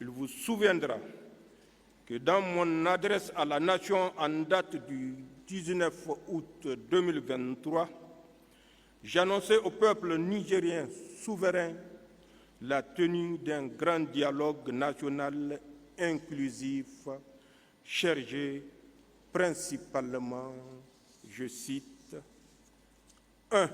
Il vous souviendra que dans mon adresse à la nation en date du 19 août 2023, j'annonçais au peuple nigérien souverain la tenue d'un grand dialogue national inclusif chargé principalement, je cite, 1.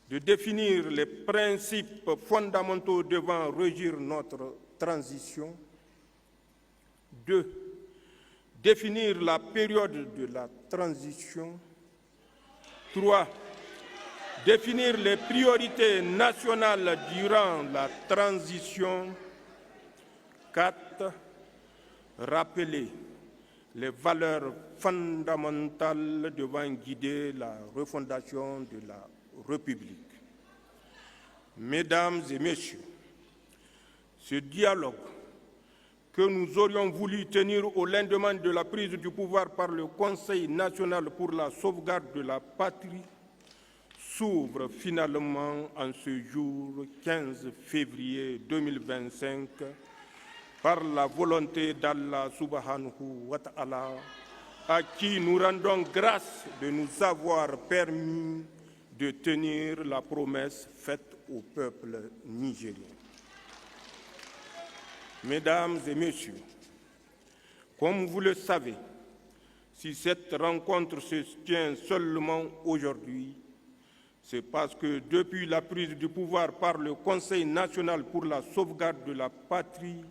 De définir les principes fondamentaux devant régir notre transition. 2. Définir la période de la transition. 3. Définir les priorités nationales durant la transition. 4. Rappeler les valeurs fondamentales devant guider la refondation de la République. Mesdames et messieurs, ce dialogue que nous aurions voulu tenir au lendemain de la prise du pouvoir par le Conseil national pour la sauvegarde de la patrie s'ouvre finalement en ce jour 15 février 2025 par la volonté d'Allah subhanahu wa ta'ala, à qui nous rendons grâce de nous avoir permis de tenir la promesse faite au peuple nigérien. Mesdames et messieurs, comme vous le savez, si cette rencontre se tient seulement aujourd'hui, c'est parce que depuis la prise du pouvoir par le Conseil national pour la sauvegarde de la patrie,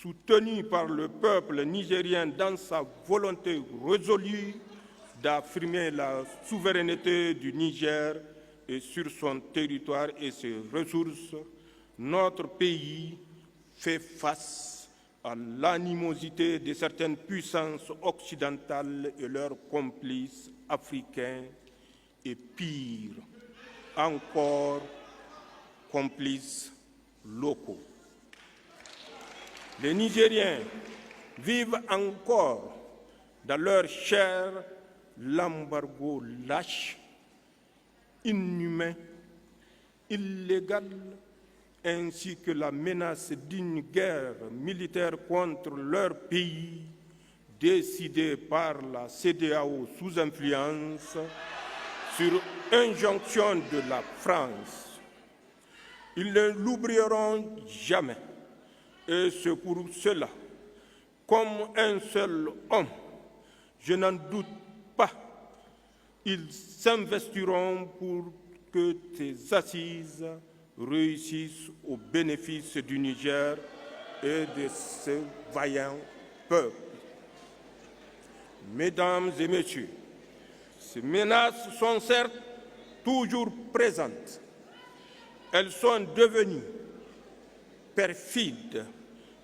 soutenu par le peuple nigérien dans sa volonté résolue d'affirmer la souveraineté du Niger et sur son territoire et ses ressources, notre pays fait face à l'animosité de certaines puissances occidentales et leurs complices africains et pire encore, complices locaux. Les Nigériens vivent encore dans leur chair l'embargo lâche, inhumain, illégal, ainsi que la menace d'une guerre militaire contre leur pays, décidée par la CEDEAO sous influence, sur injonction de la France. Ils ne l'oublieront jamais. Et c'est pour cela, comme un seul homme, je n'en doute pas, ils s'investiront pour que ces assises réussissent au bénéfice du Niger et de ce vaillant peuple. Mesdames et messieurs, ces menaces sont certes toujours présentes. Elles sont devenues perfides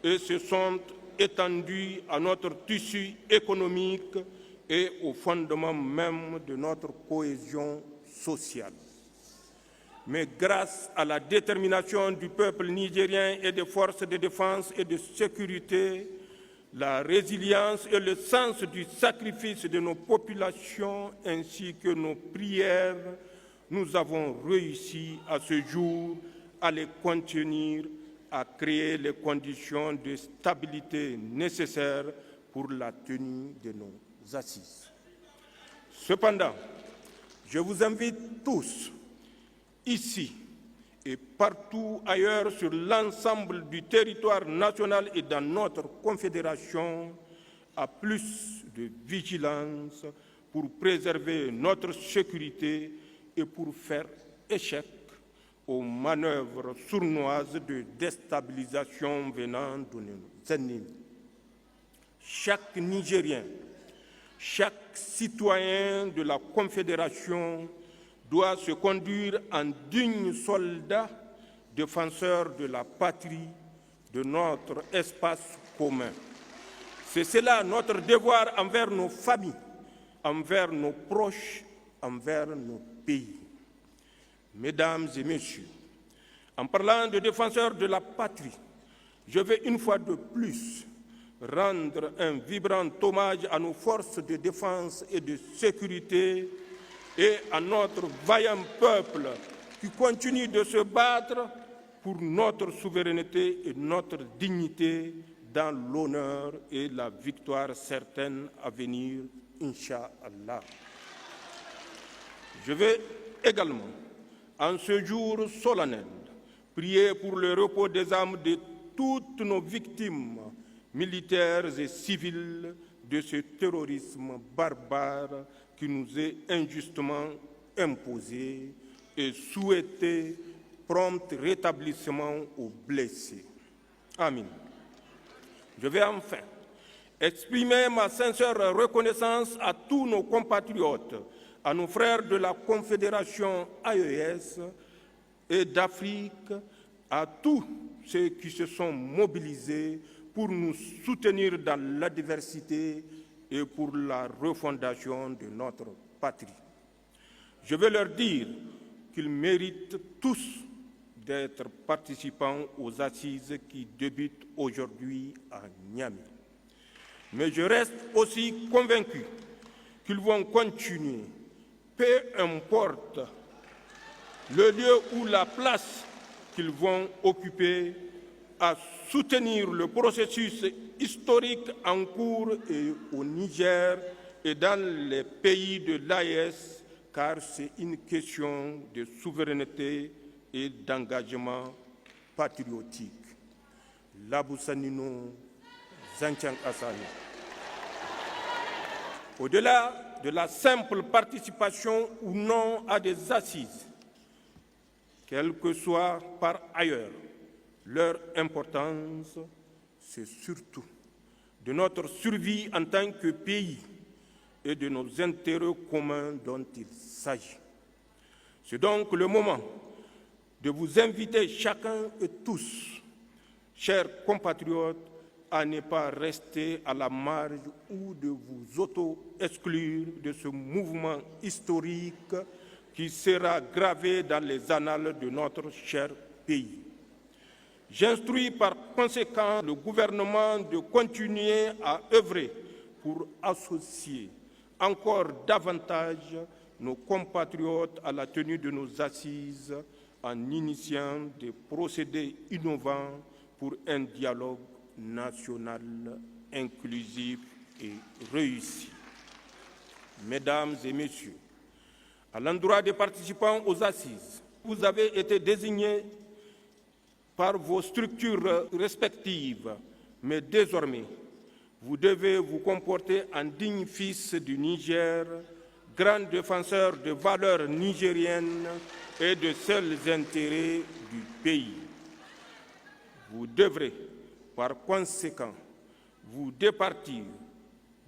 et se sont étendues à notre tissu économique et au fondement même de notre cohésion sociale. Mais grâce à la détermination du peuple nigérien et des forces de défense et de sécurité, la résilience et le sens du sacrifice de nos populations ainsi que nos prières, nous avons réussi à ce jour à les contenir, à créer les conditions de stabilité nécessaires pour la tenue de nos assises. Cependant, je vous invite tous, ici et partout ailleurs sur l'ensemble du territoire national et dans notre confédération, à plus de vigilance pour préserver notre sécurité et pour faire échec aux manœuvres sournoises de déstabilisation venant de nos ennemis. Chaque Nigérien, chaque citoyen de la Confédération doit se conduire en digne soldat, défenseur de la patrie, de notre espace commun. C'est cela notre devoir envers nos familles, envers nos proches, envers nos pays. Mesdames et messieurs, en parlant de défenseurs de la patrie, je vais une fois de plus rendre un vibrant hommage à nos forces de défense et de sécurité et à notre vaillant peuple qui continue de se battre pour notre souveraineté et notre dignité dans l'honneur et la victoire certaine à venir, Inch'Allah. Je vais également, en ce jour solennel, prier pour le repos des âmes de toutes nos victimes militaires et civiles de ce terrorisme barbare qui nous est injustement imposé et souhaiter prompt rétablissement aux blessés. Amin. Je vais enfin exprimer ma sincère reconnaissance à tous nos compatriotes, à nos frères de la Confédération AES et d'Afrique, à tous ceux qui se sont mobilisés pour nous soutenir dans l'adversité et pour la refondation de notre patrie. Je veux leur dire qu'ils méritent tous d'être participants aux assises qui débutent aujourd'hui à Niamey. Mais je reste aussi convaincu qu'ils vont continuer, peu importe le lieu ou la place qu'ils vont occuper, à soutenir le processus historique en cours au Niger et dans les pays de l'AES, car c'est une question de souveraineté et d'engagement patriotique. Labousanino Zanchan Assani. Au-delà de la simple participation ou non à des assises, quelle que soit par ailleurs leur importance, c'est surtout de notre survie en tant que pays et de nos intérêts communs dont il s'agit. C'est donc le moment de vous inviter chacun et tous, chers compatriotes, à ne pas rester à la marge ou de vous auto-exclure de ce mouvement historique qui sera gravé dans les annales de notre cher pays. J'instruis par conséquent le gouvernement de continuer à œuvrer pour associer encore davantage nos compatriotes à la tenue de nos assises en initiant des procédés innovants pour un dialogue national inclusif et réussi. Mesdames et messieurs, à l'endroit des participants aux assises, vous avez été désignés par vos structures respectives, mais désormais, vous devez vous comporter en digne fils du Niger, grand défenseur de valeurs nigériennes et de seuls intérêts du pays. Vous devrez, par conséquent, vous départir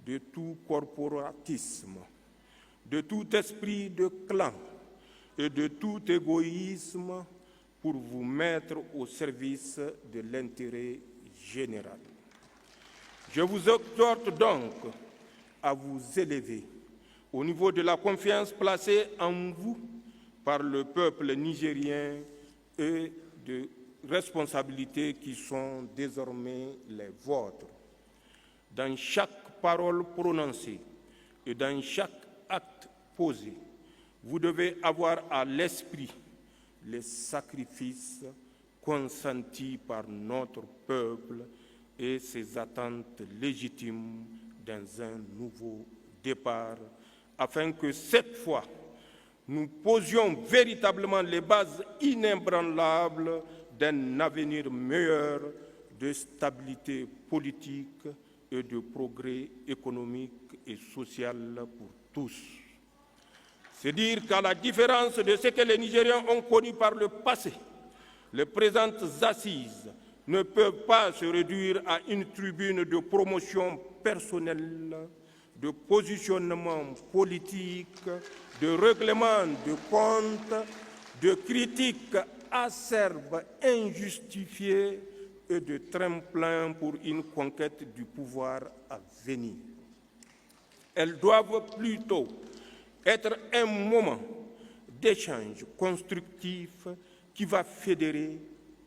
de tout corporatisme, de tout esprit de clan et de tout égoïsme pour vous mettre au service de l'intérêt général. Je vous exhorte donc à vous élever au niveau de la confiance placée en vous par le peuple nigérien et de responsabilités qui sont désormais les vôtres. Dans chaque parole prononcée et dans chaque acte posé, vous devez avoir à l'esprit les sacrifices consentis par notre peuple et ses attentes légitimes dans un nouveau départ, afin que cette fois, nous posions véritablement les bases inébranlables d'un avenir meilleur, de stabilité politique et de progrès économique et social pour tous. C'est dire qu'à la différence de ce que les Nigériens ont connu par le passé, les présentes assises ne peuvent pas se réduire à une tribune de promotion personnelle, de positionnement politique, de règlement de comptes, de critiques acerbes, injustifiées et de tremplin pour une conquête du pouvoir à venir. Elles doivent plutôt être un moment d'échange constructif qui va fédérer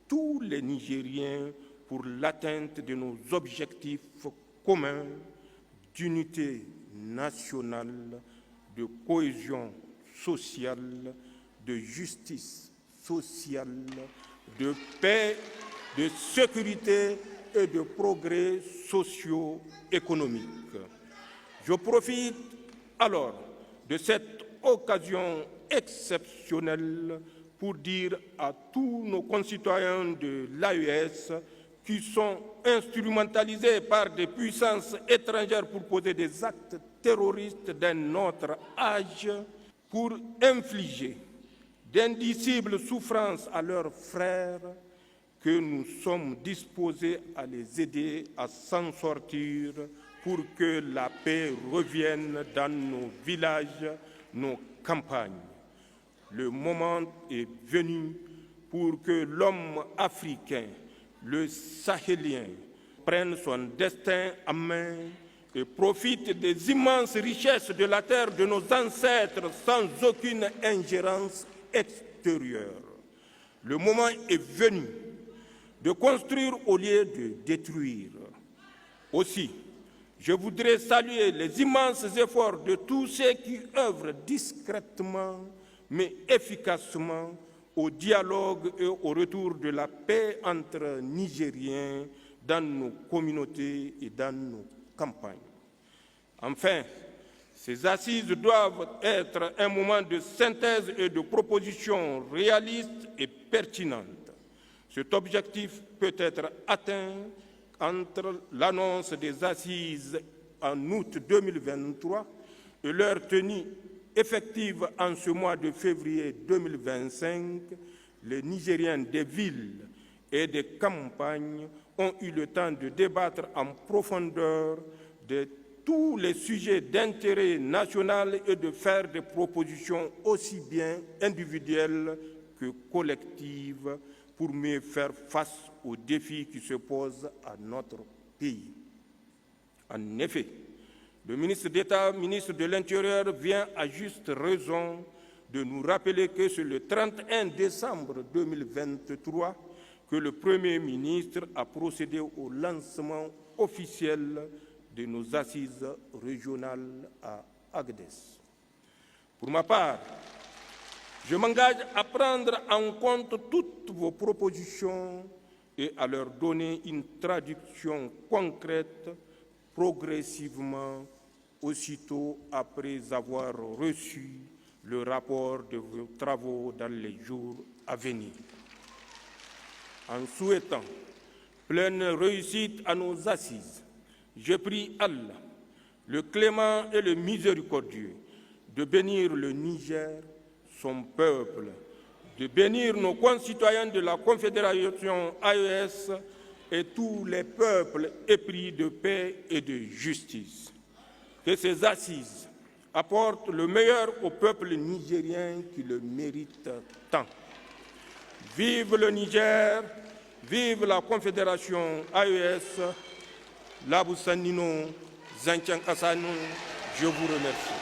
tous les Nigériens pour l'atteinte de nos objectifs communs d'unité nationale, de cohésion sociale, de justice sociale, de paix, de sécurité et de progrès socio-économique. Je profite alors de cette occasion exceptionnelle pour dire à tous nos concitoyens de l'AES qui sont instrumentalisés par des puissances étrangères pour poser des actes terroristes d'un autre âge, pour infliger d'indicibles souffrances à leurs frères, que nous sommes disposés à les aider à s'en sortir pour que la paix revienne dans nos villages, nos campagnes. Le moment est venu pour que l'homme africain, le Sahélien, prenne son destin en main et profite des immenses richesses de la terre de nos ancêtres sans aucune ingérence extérieure. Le moment est venu de construire au lieu de détruire. Aussi, je voudrais saluer les immenses efforts de tous ceux qui œuvrent discrètement mais efficacement au dialogue et au retour de la paix entre Nigériens dans nos communautés et dans nos campagnes. Enfin, ces assises doivent être un moment de synthèse et de propositions réalistes et pertinentes. Cet objectif peut être atteint entre l'annonce des assises en août 2023 et leur tenue effective en ce mois de février 2025. Les Nigériens des villes et des campagnes ont eu le temps de débattre en profondeur de tous les sujets d'intérêt national et de faire des propositions aussi bien individuelles que collectives pour mieux faire face aux défis qui se posent à notre pays. En effet, le ministre d'État, ministre de l'Intérieur, vient à juste raison de nous rappeler que c'est le 31 décembre 2023 que le Premier ministre a procédé au lancement officiel de nos assises régionales à Agadez. Pour ma part, je m'engage à prendre en compte toutes vos propositions et à leur donner une traduction concrète progressivement, aussitôt après avoir reçu le rapport de vos travaux dans les jours à venir. En souhaitant pleine réussite à nos assises, je prie Allah, le clément et le miséricordieux, de bénir le Niger, son peuple, de bénir nos concitoyens de la Confédération AES et tous les peuples épris de paix et de justice. Que ces assises apportent le meilleur au peuple nigérien qui le mérite tant. Vive le Niger, vive la Confédération AES, Labou Sanino, Zanchan Kassanou, je vous remercie.